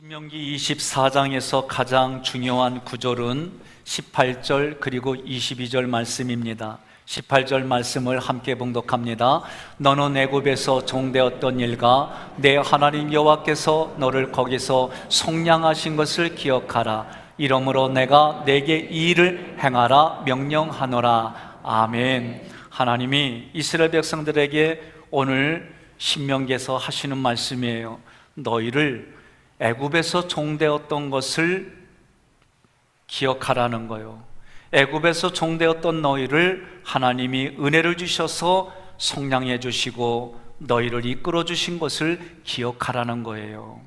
신명기 24장에서 가장 중요한 구절은 18절 그리고 22절 말씀입니다. 18절 말씀을 함께 봉독합니다. 너는 애굽에서 종되었던 일과 내 하나님 여호와께서 너를 거기서 속량하신 것을 기억하라. 이러므로 내가 내게 이 일을 행하라 명령하노라. 아멘. 하나님이 이스라엘 백성들에게 오늘 신명기에서 하시는 말씀이에요. 너희를 애굽에서 종되었던 것을 기억하라는 거예요. 애굽에서 종되었던 너희를 하나님이 은혜를 주셔서 속량해 주시고 너희를 이끌어 주신 것을 기억하라는 거예요.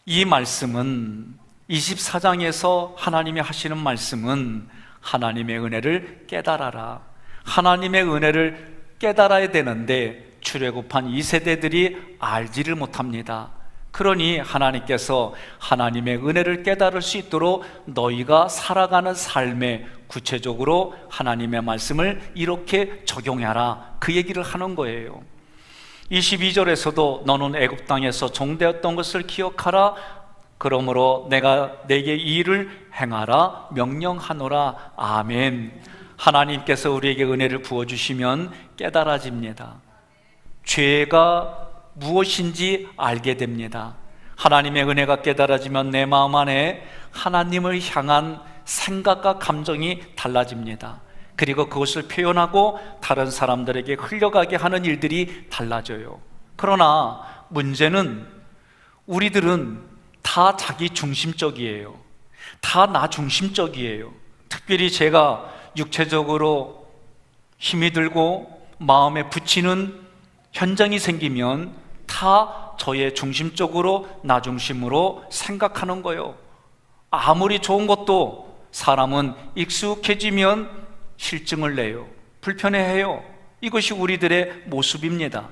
이 말씀은 24장에서 하나님이 하시는 말씀은 하나님의 은혜를 깨달아라. 하나님의 은혜를 깨달아야 되는데 출애굽한 이 세대들이 알지를 못합니다. 그러니 하나님께서 하나님의 은혜를 깨달을 수 있도록 너희가 살아가는 삶에 구체적으로 하나님의 말씀을 이렇게 적용해라, 그 얘기를 하는 거예요. 22절에서도 너는 애굽 땅에서 종되었던 것을 기억하라. 그러므로 내가 내게 이 일을 행하라 명령하노라. 아멘. 하나님께서 우리에게 은혜를 부어주시면 깨달아집니다. 죄가 무엇인지 알게 됩니다. 하나님의 은혜가 깨달아지면 내 마음 안에 하나님을 향한 생각과 감정이 달라집니다. 그리고 그것을 표현하고 다른 사람들에게 흘려가게 하는 일들이 달라져요. 그러나 문제는 우리들은 다 자기 중심적이에요. 다 나 중심적이에요. 특별히 제가 육체적으로 힘이 들고 마음에 붙이는 현장이 생기면 다 저의 중심적으로 나 중심으로 생각하는 거예요. 아무리 좋은 것도 사람은 익숙해지면 실증을 내요. 불편해해요. 이것이 우리들의 모습입니다.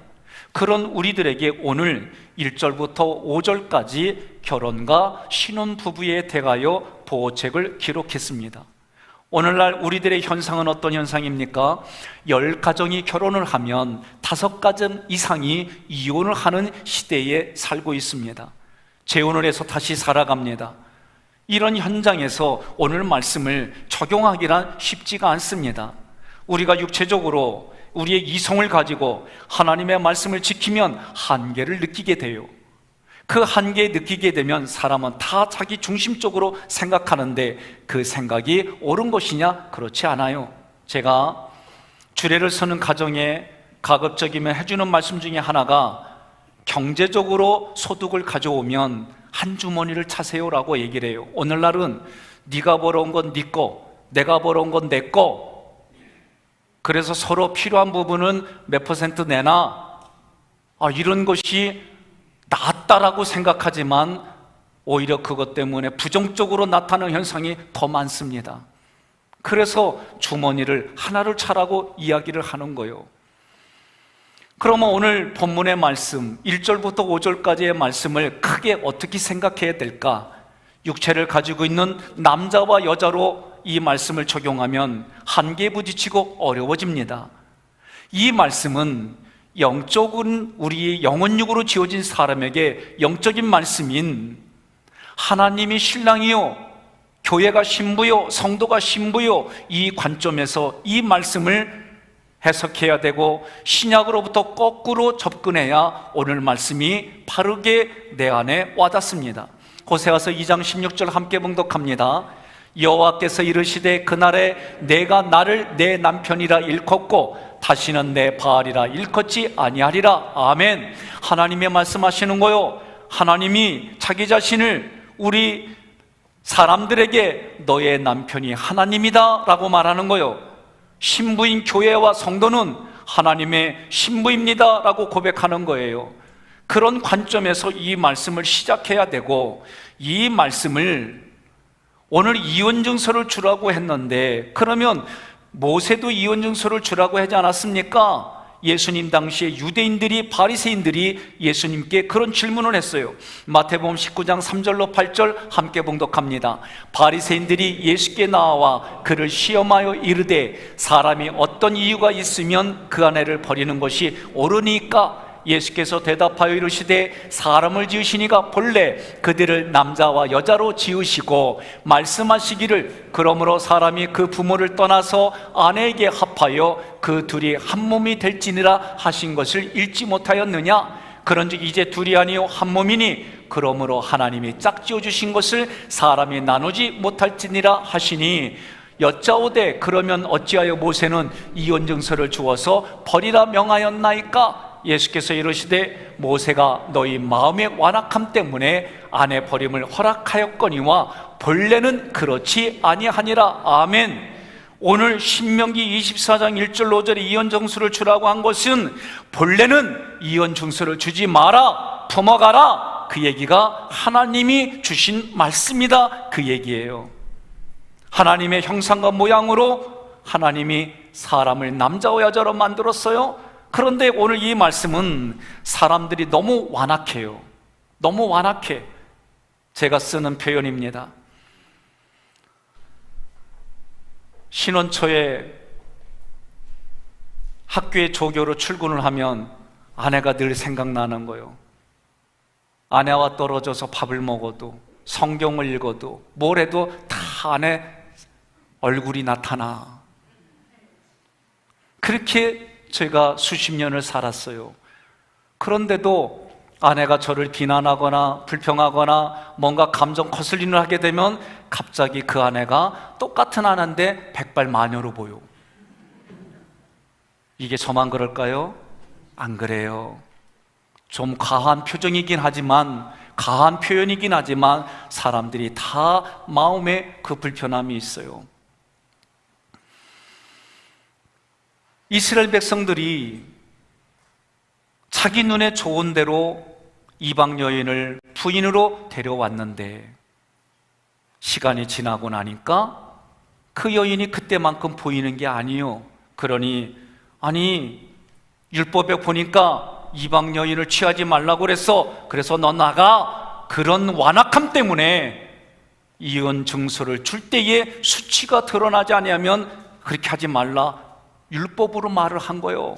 그런 우리들에게 오늘 1절부터 5절까지 결혼과 신혼부부에 대하여 보호책을 기록했습니다. 오늘날 우리들의 현상은 어떤 현상입니까? 10가정이 결혼을 하면 5가정 이상이 이혼을 하는 시대에 살고 있습니다. 재혼을 해서 다시 살아갑니다. 이런 현장에서 오늘 말씀을 적용하기란 쉽지가 않습니다. 우리가 육체적으로 우리의 이성을 가지고 하나님의 말씀을 지키면 한계를 느끼게 돼요. 그 한계에 느끼게 되면 사람은 다 자기 중심적으로 생각하는데 그 생각이 옳은 것이냐? 그렇지 않아요. 제가 주례를 서는 가정에 가급적이면 해주는 말씀 중에 하나가 경제적으로 소득을 가져오면 한 주머니를 차세요라고 얘기를 해요. 오늘날은 네가 벌어온 건 네 거, 내가 벌어온 건 내 거, 그래서 서로 필요한 부분은 몇 퍼센트 내나, 이런 것이 낫다라고 생각하지만 오히려 그것 때문에 부정적으로 나타나는 현상이 더 많습니다. 그래서 주머니를 하나를 차라고 이야기를 하는 거예요. 그러면 오늘 본문의 말씀 1절부터 5절까지의 말씀을 크게 어떻게 생각해야 될까? 육체를 가지고 있는 남자와 여자로 이 말씀을 적용하면 한계에 부딪히고 어려워집니다. 이 말씀은 영적은 우리 영혼육으로 지어진 사람에게 영적인 말씀인 하나님이 신랑이요, 교회가 신부요, 성도가 신부요, 이 관점에서 이 말씀을 해석해야 되고 신약으로부터 거꾸로 접근해야 오늘 말씀이 바르게 내 안에 와닿습니다. 호세아서 2장 16절 함께 봉독합니다. 여호와께서 이르시되 그날에 내가 나를 내 남편이라 일컫고 다시는 내 바알이라 일컫지 아니하리라. 아멘. 하나님의 말씀하시는 거요. 하나님이 자기 자신을 우리 사람들에게 너의 남편이 하나님이다 라고 말하는 거요. 신부인 교회와 성도는 하나님의 신부입니다 라고 고백하는 거예요. 그런 관점에서 이 말씀을 시작해야 되고, 이 말씀을 오늘 이혼증서를 주라고 했는데, 그러면 모세도 이혼증서를 주라고 하지 않았습니까? 예수님 당시에 유대인들이, 바리새인들이 예수님께 그런 질문을 했어요. 마태복음 19장 3절로 8절 함께 봉독합니다. 바리새인들이 예수께 나와 그를 시험하여 이르되 사람이 어떤 이유가 있으면 그 아내를 버리는 것이 옳으니까 예수께서 대답하여 이르시되 사람을 지으시니가 본래 그들을 남자와 여자로 지으시고 말씀하시기를 그러므로 사람이 그 부모를 떠나서 아내에게 합하여 그 둘이 한 몸이 될지니라 하신 것을 읽지 못하였느냐? 그런즉 이제 둘이 아니요 한 몸이니 그러므로 하나님이 짝지어 주신 것을 사람이 나누지 못할지니라 하시니 여짜오되 그러면 어찌하여 모세는 이혼증서를 주어서 버리라 명하였나이까? 예수께서 이르시되 모세가 너희 마음의 완악함 때문에 아내 버림을 허락하였거니와 본래는 그렇지 아니하니라. 아멘. 오늘 신명기 24장 1절 5절에 이혼증서를 주라고 한 것은 본래는 이혼증서를 주지 마라, 품어가라, 그 얘기가 하나님이 주신 말씀이다, 그 얘기예요. 하나님의 형상과 모양으로 하나님이 사람을 남자와 여자로 만들었어요. 그런데 오늘 이 말씀은 사람들이 너무 완악해요. 너무 완악해. 제가 쓰는 표현입니다. 신혼 초에 학교에 조교로 출근을 하면 아내가 늘 생각나는 거예요. 아내와 떨어져서 밥을 먹어도 성경을 읽어도 뭘 해도 다 아내 얼굴이 나타나. 그렇게 제가 수십 년을 살았어요. 그런데도 아내가 저를 비난하거나 불평하거나 뭔가 감정 거슬림을 하게 되면 갑자기 그 아내가 똑같은 아내인데 백발마녀로 보여. 이게 저만 그럴까요? 안 그래요. 좀 과한 표정이긴 하지만, 과한 표현이긴 하지만 사람들이 다 마음에 그 불편함이 있어요. 이스라엘 백성들이 자기 눈에 좋은 대로 이방 여인을 부인으로 데려왔는데 시간이 지나고 나니까 그 여인이 그때만큼 보이는 게 아니요. 그러니 율법에 보니까 이방 여인을 취하지 말라고 그랬어. 그래서 너 나가. 그런 완악함 때문에 이혼 증서를 줄 때에 수치가 드러나지 않으면 그렇게 하지 말라, 율법으로 말을 한 거예요.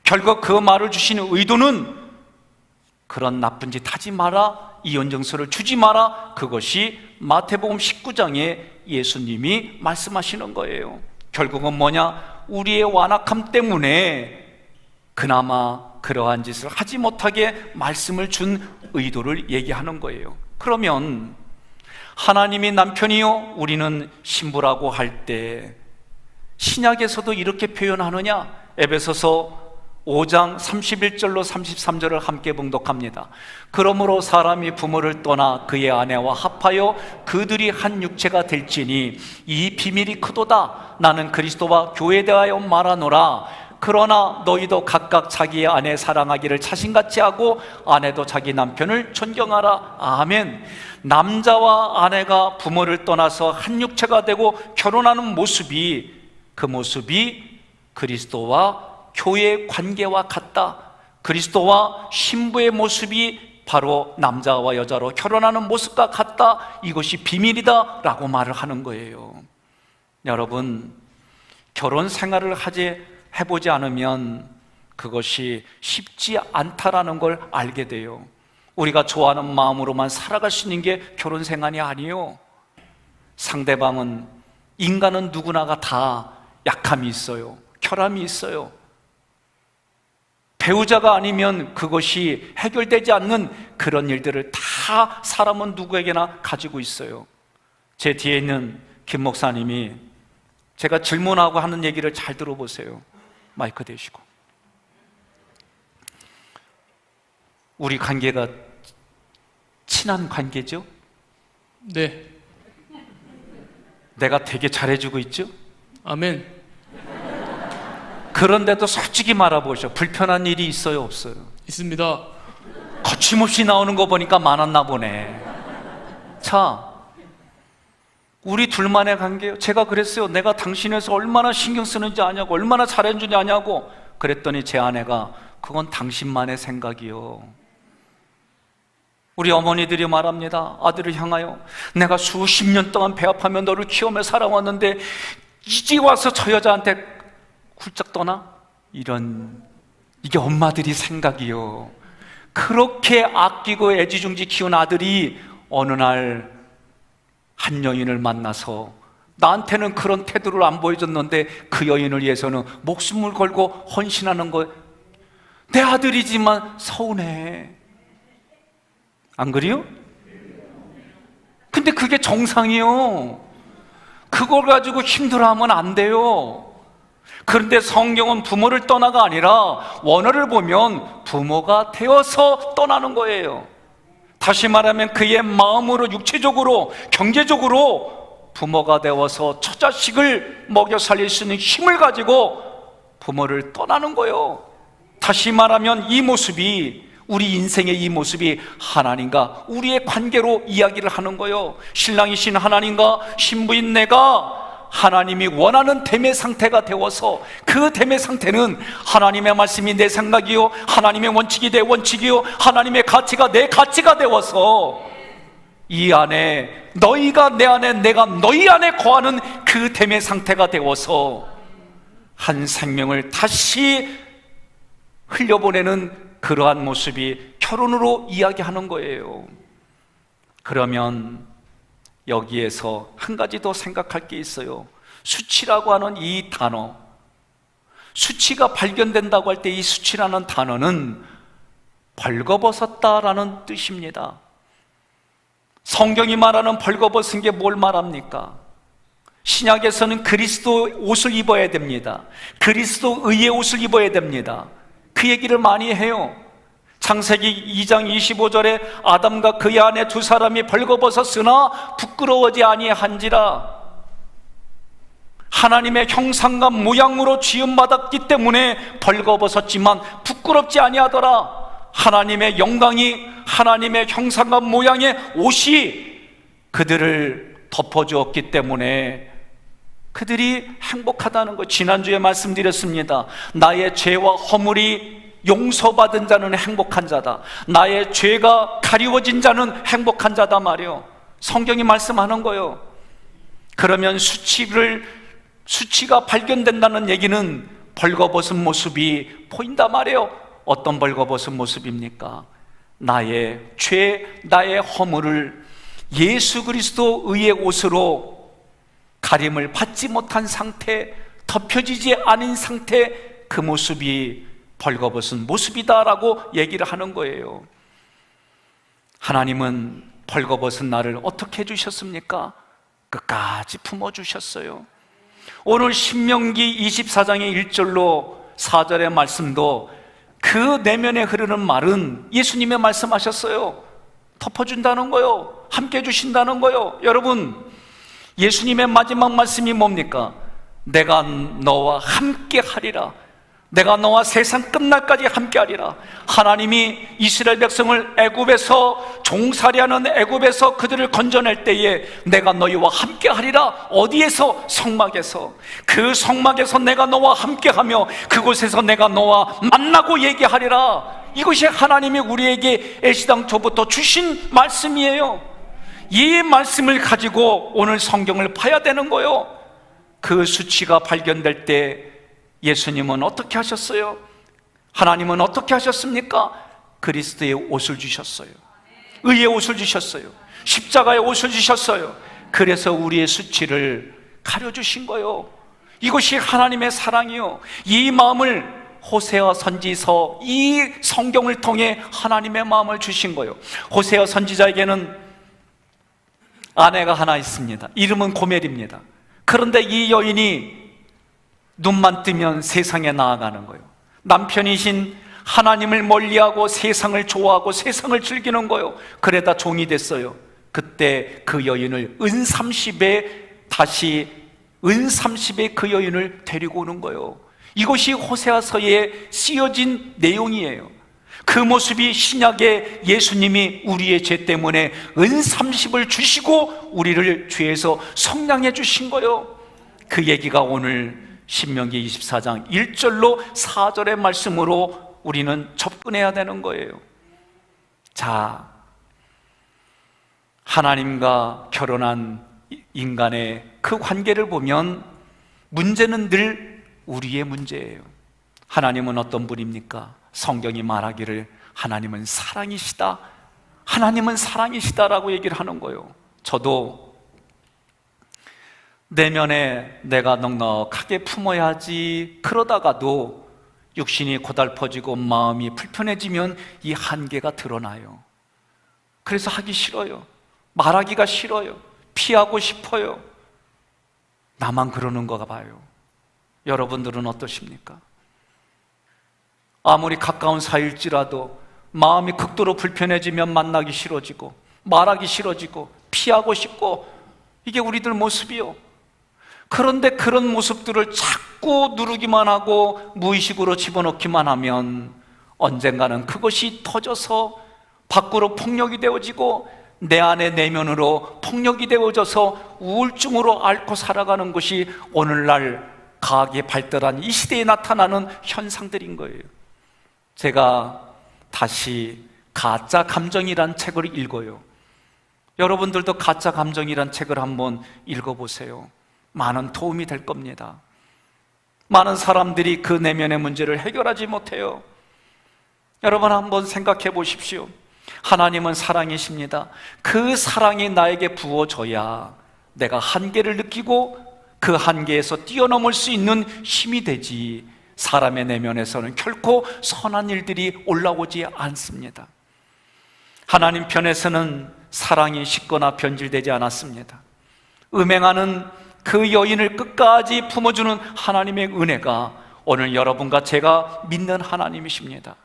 결국 그 말을 주시는 의도는 그런 나쁜 짓 하지 마라, 이혼 증서를 주지 마라, 그것이 마태복음 19장에 예수님이 말씀하시는 거예요. 결국은 뭐냐? 우리의 완악함 때문에 그나마 그러한 짓을 하지 못하게 말씀을 준 의도를 얘기하는 거예요. 그러면 하나님이 남편이요 우리는 신부라고 할 때 신약에서도 이렇게 표현하느냐? 에베소서 5장 31절로 33절을 함께 봉독합니다. 그러므로 사람이 부모를 떠나 그의 아내와 합하여 그들이 한 육체가 될지니 이 비밀이 크도다. 나는 그리스도와 교회에 대하여 말하노라. 그러나 너희도 각각 자기의 아내 사랑하기를 자신같이 하고 아내도 자기 남편을 존경하라. 아멘. 남자와 아내가 부모를 떠나서 한 육체가 되고 결혼하는 모습이, 그 모습이 그리스도와 교회의 관계와 같다. 그리스도와 신부의 모습이 바로 남자와 여자로 결혼하는 모습과 같다. 이것이 비밀이다 라고 말을 하는 거예요. 여러분, 결혼 생활을 해보지 않으면 그것이 쉽지 않다라는 걸 알게 돼요. 우리가 좋아하는 마음으로만 살아갈 수 있는 게 결혼 생활이 아니에요. 상대방은, 인간은 누구나가 다 약함이 있어요. 결함이 있어요. 배우자가 아니면 그것이 해결되지 않는 그런 일들을 다 사람은 누구에게나 가지고 있어요. 제 뒤에 있는 김 목사님이 제가 질문하고 하는 얘기를 잘 들어보세요. 마이크 대시고. 우리 관계가 친한 관계죠? 네. 내가 되게 잘해주고 있죠? 아멘. 그런데도 솔직히 말해보셔. 불편한 일이 있어요, 없어요? 있습니다. 거침없이 나오는 거 보니까 많았나 보네. 자, 우리 둘만의 관계요. 제가 그랬어요. 내가 당신에서 얼마나 신경 쓰는지 아냐고, 얼마나 잘해주는지 아냐고. 그랬더니 제 아내가 그건 당신만의 생각이요. 우리 어머니들이 말합니다. 아들을 향하여 내가 수십 년 동안 배합하며 너를 키우며 살아왔는데 이제 와서 저 여자한테 훌쩍 떠나? 이런 이게 엄마들이 생각이요. 그렇게 아끼고 애지중지 키운 아들이 어느 날 한 여인을 만나서 나한테는 그런 태도를 안 보여줬는데 그 여인을 위해서는 목숨을 걸고 헌신하는 거, 내 아들이지만 서운해. 안 그래요? 근데 그게 정상이요. 그걸 가지고 힘들어하면 안 돼요. 그런데 성경은 부모를 떠나가 아니라 원어를 보면 부모가 되어서 떠나는 거예요. 다시 말하면 그의 마음으로, 육체적으로, 경제적으로 부모가 되어서 처자식을 먹여 살릴 수 있는 힘을 가지고 부모를 떠나는 거예요. 다시 말하면 이 모습이, 우리 인생의 이 모습이 하나님과 우리의 관계로 이야기를 하는 거예요. 신랑이신 하나님과 신부인 내가 하나님이 원하는 됨의 상태가 되어서, 그 됨의 상태는 하나님의 말씀이 내 생각이요, 하나님의 원칙이 내 원칙이요, 하나님의 가치가 내 가치가 되어서 이 안에, 너희가 내 안에, 내가 너희 안에 거하는 그 됨의 상태가 되어서 한 생명을 다시 흘려보내는 그러한 모습이 결혼으로 이야기하는 거예요. 그러면 여기에서 한 가지 더 생각할 게 있어요. 수치라고 하는 이 단어, 수치가 발견된다고 할 때 이 수치라는 단어는 벌거벗었다라는 뜻입니다. 성경이 말하는 벌거벗은 게 뭘 말합니까? 신약에서는 그리스도 옷을 입어야 됩니다. 그리스도의의 옷을 입어야 됩니다. 그 얘기를 많이 해요. 창세기 2장 25절에 아담과 그의 아내 두 사람이 벌거벗었으나 부끄러워하지 아니한지라. 하나님의 형상과 모양으로 지음받았기 때문에 벌거벗었지만 부끄럽지 아니하더라. 하나님의 영광이, 하나님의 형상과 모양의 옷이 그들을 덮어주었기 때문에 그들이 행복하다는 것. 지난주에 말씀드렸습니다. 나의 죄와 허물이 용서받은 자는 행복한 자다. 나의 죄가 가리워진 자는 행복한 자다 말이요. 성경이 말씀하는 거요. 그러면 수치가 발견된다는 얘기는 벌거벗은 모습이 보인다 말이에요. 어떤 벌거벗은 모습입니까? 나의 죄, 나의 허물을 예수 그리스도 의의 옷으로 가림을 받지 못한 상태, 덮여지지 않은 상태, 그 모습이 벌거벗은 모습이다라고 얘기를 하는 거예요. 하나님은 벌거벗은 나를 어떻게 해주셨습니까? 끝까지 품어주셨어요. 오늘 신명기 24장의 1절로 4절의 말씀도 그 내면에 흐르는 말은 예수님의 말씀하셨어요. 덮어준다는 거요, 함께 해주신다는 거요. 여러분, 예수님의 마지막 말씀이 뭡니까? 내가 너와 함께 하리라. 내가 너와 세상 끝날까지 함께하리라. 하나님이 이스라엘 백성을 애굽에서, 종살이하는 애굽에서 그들을 건져낼 때에 내가 너희와 함께하리라. 어디에서? 성막에서. 그 성막에서 내가 너와 함께하며 그곳에서 내가 너와 만나고 얘기하리라. 이것이 하나님이 우리에게 애시당초부터 주신 말씀이에요. 이 말씀을 가지고 오늘 성경을 봐야 되는 거예요. 그 수치가 발견될 때 예수님은 어떻게 하셨어요? 하나님은 어떻게 하셨습니까? 그리스도의 옷을 주셨어요. 의의 옷을 주셨어요. 십자가의 옷을 주셨어요. 그래서 우리의 수치를 가려주신 거예요. 이것이 하나님의 사랑이요. 이 마음을 호세아 선지서, 이 성경을 통해 하나님의 마음을 주신 거예요. 호세아 선지자에게는 아내가 하나 있습니다. 이름은 고멜입니다. 그런데 이 여인이 눈만 뜨면 세상에 나아가는 거예요. 남편이신 하나님을 멀리하고 세상을 좋아하고 세상을 즐기는 거예요. 그러다 종이 됐어요. 그때 그 여인을 다시 은30에 그 여인을 데리고 오는 거예요. 이것이 호세아서에 쓰여진 내용이에요. 그 모습이 신약의 예수님이 우리의 죄 때문에 은30을 주시고 우리를 죄에서 속량해 주신 거예요. 그 얘기가 오늘 신명기 24장 1절로 4절의 말씀으로 우리는 접근해야 되는 거예요. 자, 하나님과 결혼한 인간의 그 관계를 보면 문제는 늘 우리의 문제예요. 하나님은 어떤 분입니까? 성경이 말하기를 하나님은 사랑이시다, 하나님은 사랑이시다라고 얘기를 하는 거예요. 저도 내면에 내가 넉넉하게 품어야지 그러다가도 육신이 고달퍼지고 마음이 불편해지면 이 한계가 드러나요. 그래서 하기 싫어요. 말하기가 싫어요. 피하고 싶어요. 나만 그러는가 봐요. 여러분들은 어떠십니까? 아무리 가까운 사이일지라도 마음이 극도로 불편해지면 만나기 싫어지고 말하기 싫어지고 피하고 싶고, 이게 우리들 모습이요. 그런데 그런 모습들을 자꾸 누르기만 하고 무의식으로 집어넣기만 하면 언젠가는 그것이 터져서 밖으로 폭력이 되어지고 내 안에 내면으로 폭력이 되어져서 우울증으로 앓고 살아가는 것이 오늘날 과학이 발달한 이 시대에 나타나는 현상들인 거예요. 제가 다시 가짜 감정이란 책을 읽어요. 여러분들도 가짜 감정이란 책을 한번 읽어보세요. 많은 도움이 될 겁니다. 많은 사람들이 그 내면의 문제를 해결하지 못해요. 여러분 한번 생각해 보십시오. 하나님은 사랑이십니다. 그 사랑이 나에게 부어져야 내가 한계를 느끼고 그 한계에서 뛰어넘을 수 있는 힘이 되지, 사람의 내면에서는 결코 선한 일들이 올라오지 않습니다. 하나님 편에서는 사랑이 식거나 변질되지 않았습니다. 음행하는 그 여인을 끝까지 품어주는 하나님의 은혜가 오늘 여러분과 제가 믿는 하나님이십니다.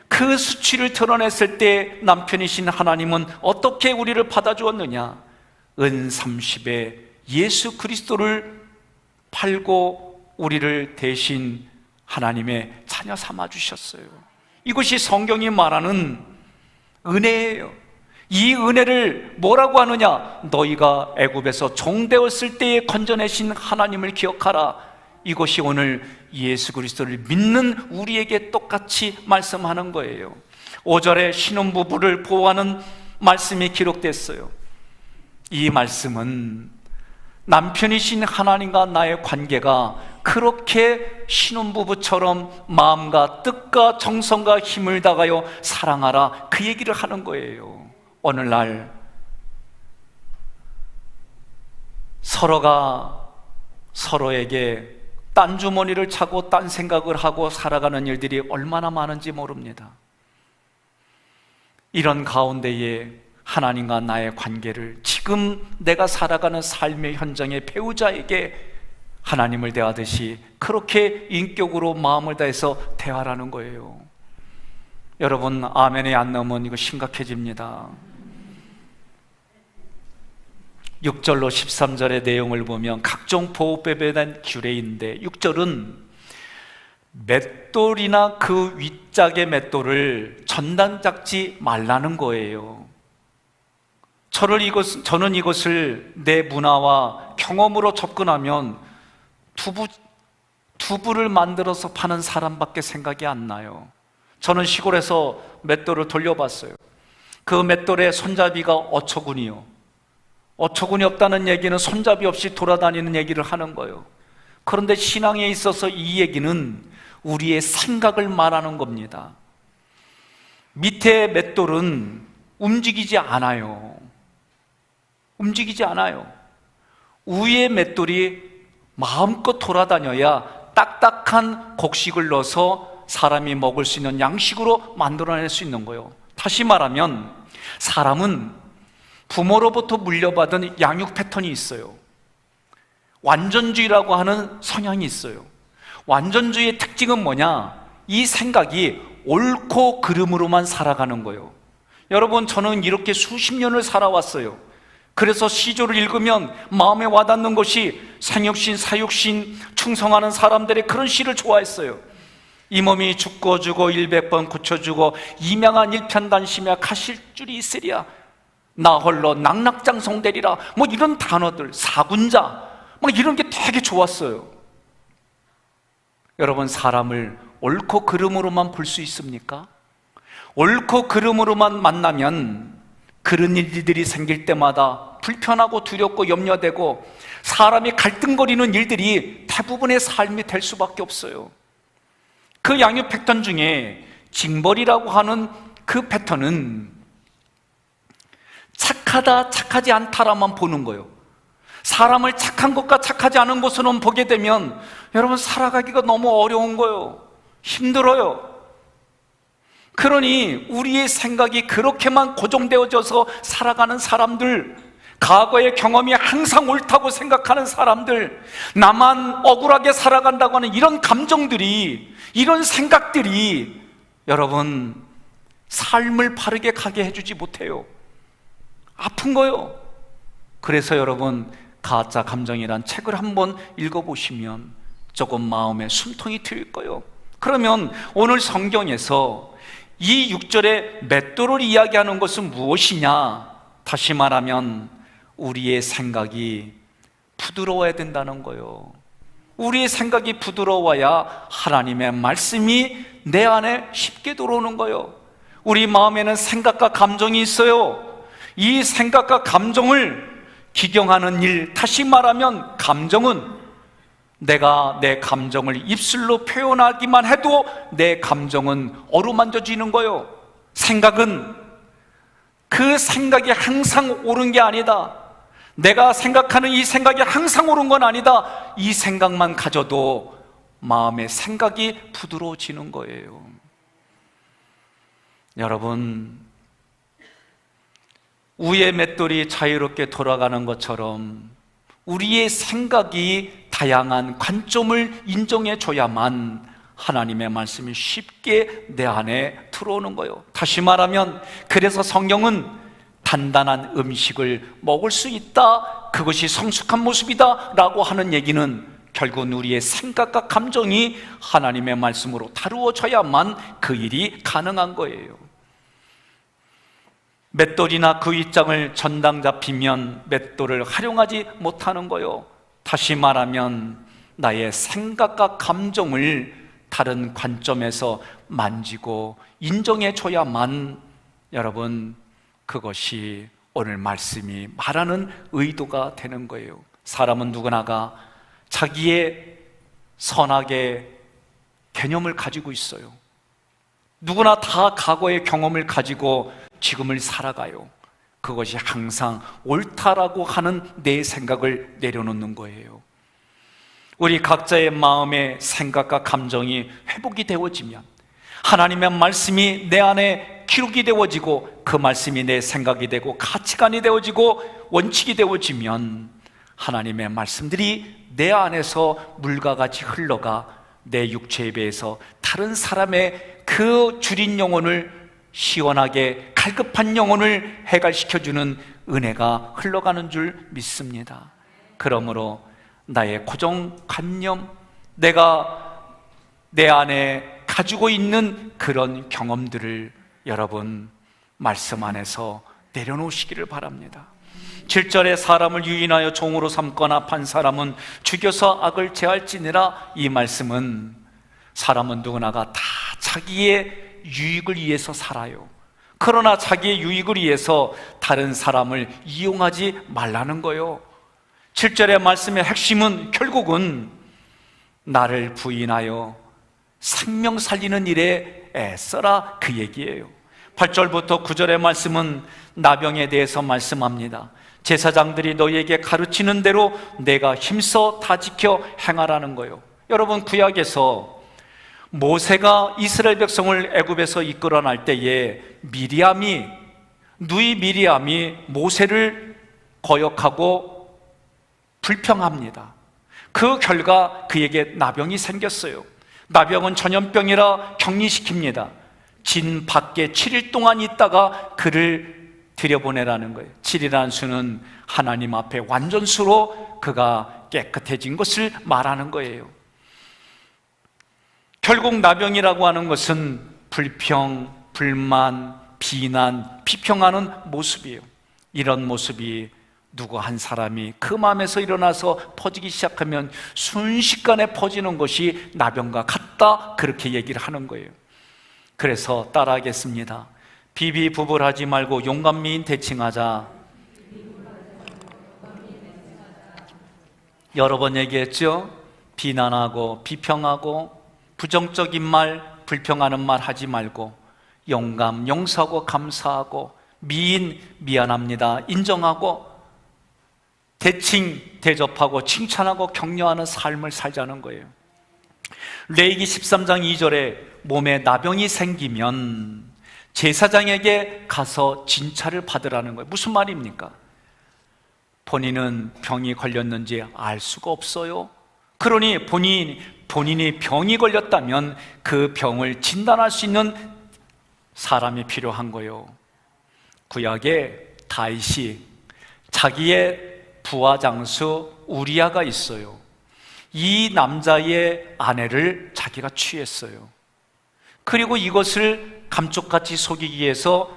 그 수치를 드러냈을 때 남편이신 하나님은 어떻게 우리를 받아주었느냐? 은 30에 예수 그리스도를 팔고 우리를 대신 하나님의 자녀 삼아 주셨어요. 이것이 성경이 말하는 은혜예요. 이 은혜를 뭐라고 하느냐? 너희가 애굽에서 종되었을 때에 건져내신 하나님을 기억하라. 이것이 오늘 예수 그리스도를 믿는 우리에게 똑같이 말씀하는 거예요. 5절에 신혼부부를 보호하는 말씀이 기록됐어요. 이 말씀은 남편이신 하나님과 나의 관계가 그렇게 신혼부부처럼 마음과 뜻과 정성과 힘을 다하여 사랑하라, 그 얘기를 하는 거예요. 오늘날 서로가 서로에게 딴 주머니를 차고 딴 생각을 하고 살아가는 일들이 얼마나 많은지 모릅니다. 이런 가운데에 하나님과 나의 관계를 지금 내가 살아가는 삶의 현장의 배우자에게 하나님을 대하듯이 그렇게 인격으로 마음을 다해서 대하라는 거예요. 여러분, 아멘이 안 나오면 이거 심각해집니다. 6절로 13절의 내용을 보면 각종 보호법에 대한 규례인데, 6절은 맷돌이나 그 윗짝의 맷돌을 전단 잡지 말라는 거예요. 저는 이것을 내 문화와 경험으로 접근하면 두부를 만들어서 파는 사람밖에 생각이 안 나요. 저는 시골에서 맷돌을 돌려봤어요. 그 맷돌의 손잡이가 어처구니요. 어처구니 없다는 얘기는 손잡이 없이 돌아다니는 얘기를 하는 거예요. 그런데 신앙에 있어서 이 얘기는 우리의 생각을 말하는 겁니다. 밑에 맷돌은 움직이지 않아요. 움직이지 않아요. 위에 맷돌이 마음껏 돌아다녀야 딱딱한 곡식을 넣어서 사람이 먹을 수 있는 양식으로 만들어낼 수 있는 거예요. 다시 말하면 사람은 부모로부터 물려받은 양육 패턴이 있어요. 완전주의라고 하는 성향이 있어요. 완전주의의 특징은 뭐냐? 이 생각이 옳고 그름으로만 살아가는 거예요. 여러분, 저는 이렇게 수십 년을 살아왔어요. 그래서 시조를 읽으면 마음에 와닿는 것이 생육신, 사육신, 충성하는 사람들의 그런 시를 좋아했어요. 이 몸이 죽어주고 100번 굳혀주고 이명한 일편단심이야 가실줄이 있으랴, 나 홀로 낙낙장성되리라, 뭐 이런 단어들, 사군자, 막 이런 게 되게 좋았어요. 여러분, 사람을 옳고 그름으로만 볼 수 있습니까? 옳고 그름으로만 만나면 그런 일들이 생길 때마다 불편하고 두렵고 염려되고 사람이 갈등거리는 일들이 대부분의 삶이 될 수밖에 없어요. 그 양육 패턴 중에 징벌이라고 하는 그 패턴은 착하다, 착하지 않다라만 보는 거예요. 사람을 착한 것과 착하지 않은 것으로만 보게 되면 여러분 살아가기가 너무 어려운 거예요. 힘들어요. 그러니 우리의 생각이 그렇게만 고정되어져서 살아가는 사람들, 과거의 경험이 항상 옳다고 생각하는 사람들, 나만 억울하게 살아간다고 하는 이런 감정들이, 이런 생각들이 여러분 삶을 바르게 가게 해주지 못해요. 아픈 거요. 그래서 여러분 가짜 감정이란 책을 한번 읽어보시면 조금 마음에 숨통이 트일 거예요. 그러면 오늘 성경에서 이 6절에 맷돌을 이야기하는 것은 무엇이냐? 다시 말하면 우리의 생각이 부드러워야 된다는 거예요. 우리의 생각이 부드러워야 하나님의 말씀이 내 안에 쉽게 들어오는 거예요. 우리 마음에는 생각과 감정이 있어요. 이 생각과 감정을 기경하는 일, 다시 말하면 감정은 내가 내 감정을 입술로 표현하기만 해도 내 감정은 어루만져지는 거예요. 생각은 그 생각이 항상 옳은 게 아니다. 내가 생각하는 이 생각이 항상 옳은 건 아니다. 이 생각만 가져도 마음의 생각이 부드러워지는 거예요. 여러분, 우의 맷돌이 자유롭게 돌아가는 것처럼 우리의 생각이 다양한 관점을 인정해 줘야만 하나님의 말씀이 쉽게 내 안에 들어오는 거예요. 다시 말하면 그래서 성경은 단단한 음식을 먹을 수 있다, 그것이 성숙한 모습이다 라고 하는 얘기는 결국은 우리의 생각과 감정이 하나님의 말씀으로 다루어져야만 그 일이 가능한 거예요. 맷돌이나 그 윗장을 전당 잡히면 맷돌을 활용하지 못하는 거요. 다시 말하면 나의 생각과 감정을 다른 관점에서 만지고 인정해 줘야만 여러분 그것이 오늘 말씀이 말하는 의도가 되는 거예요. 사람은 누구나가 자기의 선악의 개념을 가지고 있어요. 누구나 다 과거의 경험을 가지고 지금을 살아가요. 그것이 항상 옳다라고 하는 내 생각을 내려놓는 거예요. 우리 각자의 마음의 생각과 감정이 회복이 되어지면, 하나님의 말씀이 내 안에 기록이 되어지고 그 말씀이 내 생각이 되고 가치관이 되어지고 원칙이 되어지면 하나님의 말씀들이 내 안에서 물과 같이 흘러가 내 육체에 비해서 다른 사람의 그 줄인 영혼을 시원하게 갈급한 영혼을 해갈시켜주는 은혜가 흘러가는 줄 믿습니다. 그러므로 나의 고정관념, 내가 내 안에 가지고 있는 그런 경험들을 여러분 말씀 안에서 내려놓으시기를 바랍니다. 7절에 사람을 유인하여 종으로 삼거나 판 사람은 죽여서 악을 제할지니라, 이 말씀은 사람은 누구나가 다 자기의 유익을 위해서 살아요. 그러나 자기의 유익을 위해서 다른 사람을 이용하지 말라는 거예요. 7절의 말씀의 핵심은 결국은 나를 부인하여 생명 살리는 일에 애써라, 그 얘기예요. 8절부터 9절의 말씀은 나병에 대해서 말씀합니다. 제사장들이 너희에게 가르치는 대로 내가 힘써 다 지켜 행하라는 거예요. 여러분, 구약에서 모세가 이스라엘 백성을 애굽에서 이끌어낼 때에 누이 미리암이 모세를 거역하고 불평합니다. 그 결과 그에게 나병이 생겼어요. 나병은 전염병이라 격리시킵니다. 진 밖에 7일 동안 있다가 그를 들여보내라는 거예요. 7이라는 수는 하나님 앞에 완전수로 그가 깨끗해진 것을 말하는 거예요. 결국 나병이라고 하는 것은 불평, 불만, 비난, 비평하는 모습이에요. 이런 모습이 누구 한 사람이 그 마음에서 일어나서 퍼지기 시작하면 순식간에 퍼지는 것이 나병과 같다, 그렇게 얘기를 하는 거예요. 그래서 따라하겠습니다. 비비부불하지 말고 용감미인 대칭하자. 여러 번 얘기했죠? 비난하고 비평하고 부정적인 말, 불평하는 말 하지 말고 영감, 용서하고 감사하고 미인, 미안합니다 인정하고 대칭, 대접하고 칭찬하고 격려하는 삶을 살자는 거예요. 레위기 13장 2절에 몸에 나병이 생기면 제사장에게 가서 진찰을 받으라는 거예요. 무슨 말입니까? 본인은 병이 걸렸는지 알 수가 없어요. 그러니 본인이 병이 걸렸다면 그 병을 진단할 수 있는 사람이 필요한 거예요. 구약에 다윗이 자기의 부하 장수 우리아가 있어요. 이 남자의 아내를 자기가 취했어요. 그리고 이것을 감쪽같이 속이기 위해서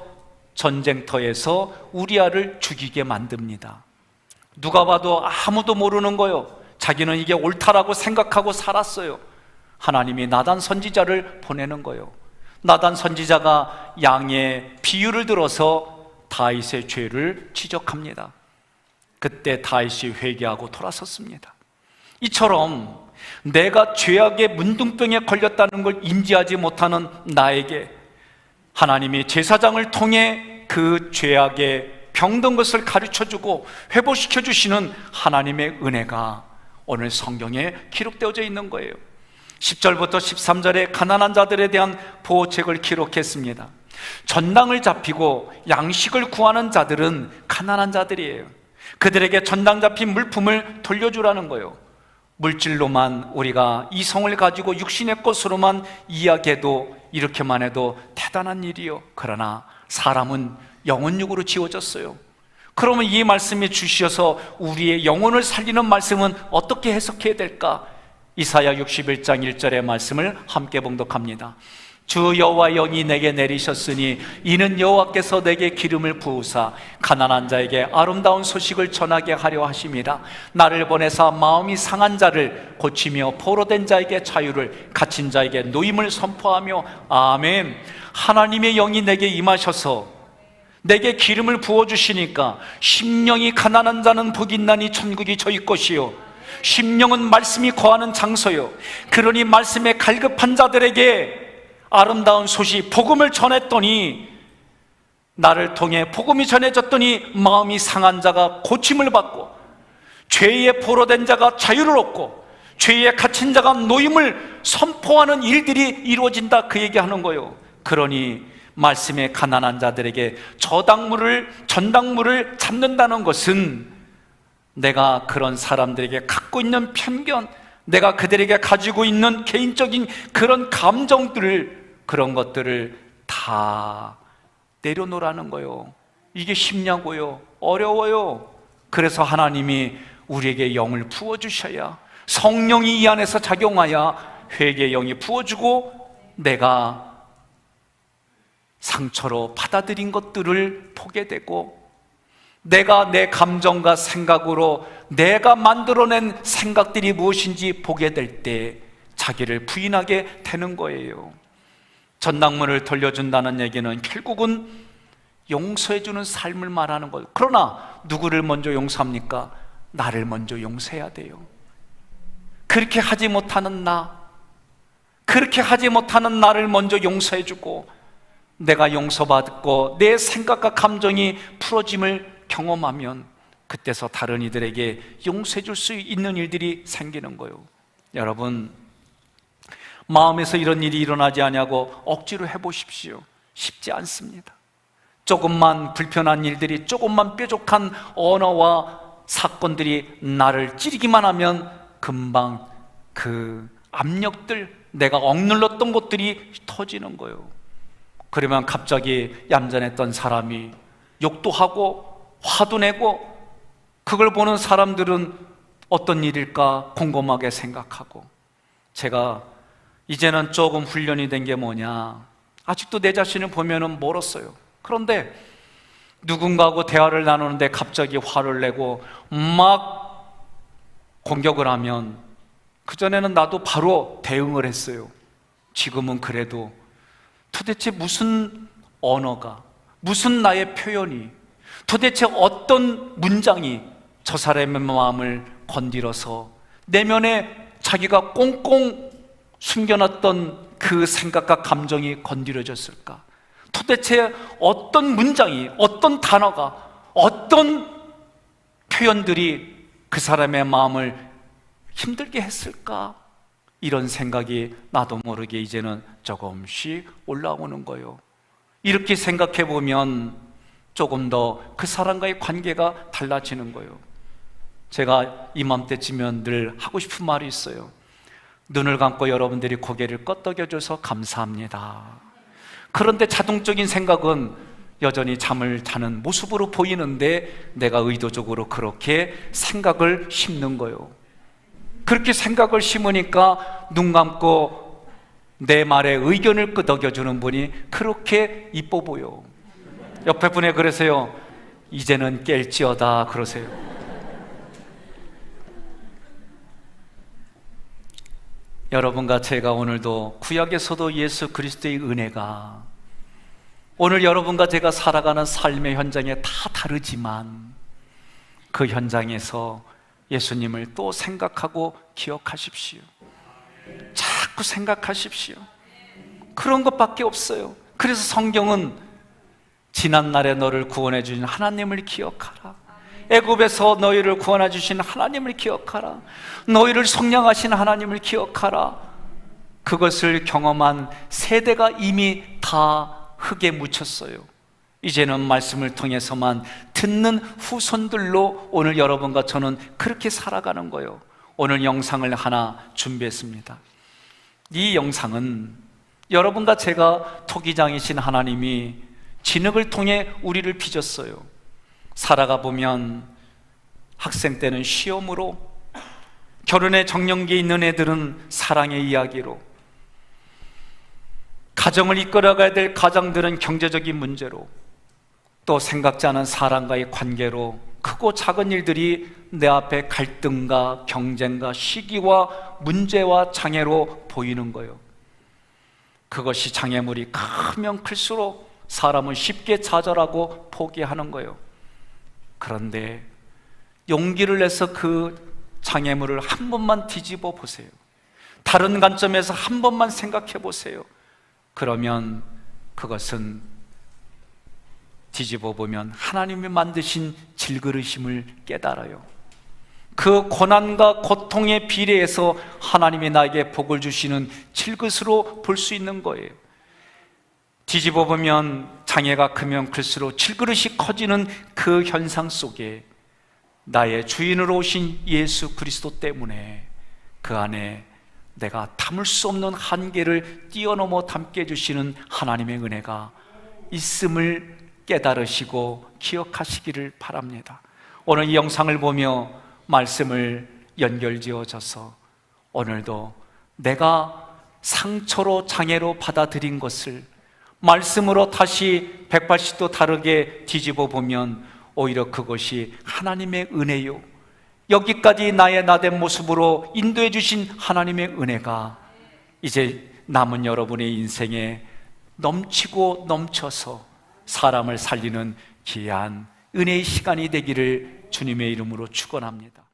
전쟁터에서 우리아를 죽이게 만듭니다. 누가 봐도 아무도 모르는 거예요. 자기는 이게 옳다라고 생각하고 살았어요. 하나님이 나단 선지자를 보내는 거예요. 나단 선지자가 양의 비유를 들어서 다윗의 죄를 지적합니다. 그때 다윗이 회개하고 돌아섰습니다. 이처럼 내가 죄악의 문둥병에 걸렸다는 걸 인지하지 못하는 나에게 하나님이 제사장을 통해 그 죄악의 병든 것을 가르쳐주고 회복시켜 주시는 하나님의 은혜가 오늘 성경에 기록되어져 있는 거예요. 10절부터 13절에 가난한 자들에 대한 보호책을 기록했습니다. 전당을 잡히고 양식을 구하는 자들은 가난한 자들이에요. 그들에게 전당 잡힌 물품을 돌려주라는 거예요. 물질로만 우리가 이성을 가지고 육신의 것으로만 이야기해도 이렇게만 해도 대단한 일이요. 그러나 사람은 영혼육으로 지어졌어요. 그러면 이 말씀이 주셔서 우리의 영혼을 살리는 말씀은 어떻게 해석해야 될까? 이사야 61장 1절의 말씀을 함께 봉독합니다. 주 여호와 영이 내게 내리셨으니 이는 여호와께서 내게 기름을 부으사 가난한 자에게 아름다운 소식을 전하게 하려 하심이라. 나를 보내사 마음이 상한 자를 고치며 포로된 자에게 자유를, 갇힌 자에게 노임을 선포하며. 아멘. 하나님의 영이 내게 임하셔서 내게 기름을 부어주시니까 심령이 가난한 자는 복이 있나니 천국이 저희 것이요 심령은 말씀이 거하는 장소요. 그러니 말씀에 갈급한 자들에게 아름다운 소식, 복음을 전했더니, 나를 통해 복음이 전해졌더니 마음이 상한 자가 고침을 받고 죄에 포로된 자가 자유를 얻고 죄에 갇힌 자가 노임을 선포하는 일들이 이루어진다, 그 얘기하는 거예요. 그러니 말씀에 가난한 자들에게 전당물을 잡는다는 것은 내가 그런 사람들에게 갖고 있는 편견, 내가 그들에게 가지고 있는 개인적인 그런 감정들을, 그런 것들을 다 내려놓으라는 거예요. 이게 쉽냐고요? 어려워요. 그래서 하나님이 우리에게 영을 부어주셔야, 성령이 이 안에서 작용하여 회개의 영이 부어주고 내가 상처로 받아들인 것들을 보게 되고, 내가 내 감정과 생각으로 내가 만들어낸 생각들이 무엇인지 보게 될 때 자기를 부인하게 되는 거예요. 전당물을 돌려준다는 얘기는 결국은 용서해주는 삶을 말하는 거예요. 그러나 누구를 먼저 용서합니까? 나를 먼저 용서해야 돼요. 그렇게 하지 못하는 나를 먼저 용서해주고 내가 용서받고 내 생각과 감정이 풀어짐을 경험하면 그때서 다른 이들에게 용서해 줄 수 있는 일들이 생기는 거예요. 여러분, 마음에서 이런 일이 일어나지 않냐고 억지로 해보십시오. 쉽지 않습니다. 조금만 불편한 일들이, 조금만 뾰족한 언어와 사건들이 나를 찌르기만 하면 금방 그 압력들, 내가 억눌렀던 것들이 터지는 거예요. 그러면 갑자기 얌전했던 사람이 욕도 하고 화도 내고, 그걸 보는 사람들은 어떤 일일까 곰곰하게 생각하고, 제가 이제는 조금 훈련이 된 게 뭐냐, 아직도 내 자신을 보면은 멀었어요. 그런데 누군가하고 대화를 나누는데 갑자기 화를 내고 막 공격을 하면, 그전에는 나도 바로 대응을 했어요. 지금은 그래도 도대체 무슨 언어가, 무슨 나의 표현이, 도대체 어떤 문장이 저 사람의 마음을 건드려서 내면에 자기가 꽁꽁 숨겨놨던 그 생각과 감정이 건드려졌을까? 도대체 어떤 문장이, 어떤 단어가, 어떤 표현들이 그 사람의 마음을 힘들게 했을까? 이런 생각이 나도 모르게 이제는 조금씩 올라오는 거예요. 이렇게 생각해 보면 조금 더 그 사람과의 관계가 달라지는 거예요. 제가 이맘때쯤면 늘 하고 싶은 말이 있어요. 눈을 감고 여러분들이 고개를 끄덕여줘서 감사합니다. 그런데 자동적인 생각은 여전히 잠을 자는 모습으로 보이는데 내가 의도적으로 그렇게 생각을 심는 거예요. 그렇게 생각을 심으니까 눈 감고 내 말에 의견을 끄덕여주는 분이 그렇게 이뻐 보여. 옆에 분에 그러세요. 이제는 깰지어다 그러세요. 여러분과 제가 오늘도 구약에서도 예수 그리스도의 은혜가 오늘 여러분과 제가 살아가는 삶의 현장에 다 다르지만 그 현장에서 예수님을 또 생각하고 기억하십시오. 자꾸 생각하십시오. 그런 것밖에 없어요. 그래서 성경은 지난날에 너를 구원해 주신 하나님을 기억하라. 애굽에서 너희를 구원해 주신 하나님을 기억하라. 너희를 속량하신 하나님을 기억하라. 그것을 경험한 세대가 이미 다 흙에 묻혔어요. 이제는 말씀을 통해서만 듣는 후손들로 오늘 여러분과 저는 그렇게 살아가는 거예요. 오늘 영상을 하나 준비했습니다. 이 영상은 여러분과 제가 토기장이신 하나님이 진흙을 통해 우리를 빚었어요. 살아가 보면 학생 때는 시험으로, 결혼의 정년기에 있는 애들은 사랑의 이야기로, 가정을 이끌어가야 될 가장들은 경제적인 문제로, 또 생각지 않은 사람과의 관계로 크고 작은 일들이 내 앞에 갈등과 경쟁과 시기와 문제와 장애로 보이는 거예요. 그것이 장애물이 크면 클수록 사람은 쉽게 좌절하고 포기하는 거예요. 그런데 용기를 내서 그 장애물을 한 번만 뒤집어 보세요. 다른 관점에서 한 번만 생각해 보세요. 그러면 그것은 뒤집어 보면 하나님이 만드신 질그릇임을 깨달아요. 그 고난과 고통에 비례해서 하나님이 나에게 복을 주시는 질그릇으로 볼 수 있는 거예요. 뒤집어 보면 장애가 크면 클수록 질그릇이 커지는 그 현상 속에 나의 주인으로 오신 예수 그리스도 때문에 그 안에 내가 담을 수 없는 한계를 뛰어넘어 담게 해주시는 하나님의 은혜가 있음을 깨달으시고 기억하시기를 바랍니다. 오늘 이 영상을 보며 말씀을 연결지어져서 오늘도 내가 상처로 장애로 받아들인 것을 말씀으로 다시 180도 다르게 뒤집어 보면 오히려 그것이 하나님의 은혜요, 여기까지 나의 나된 모습으로 인도해 주신 하나님의 은혜가 이제 남은 여러분의 인생에 넘치고 넘쳐서 사람을 살리는 귀한 은혜의 시간이 되기를 주님의 이름으로 축원합니다.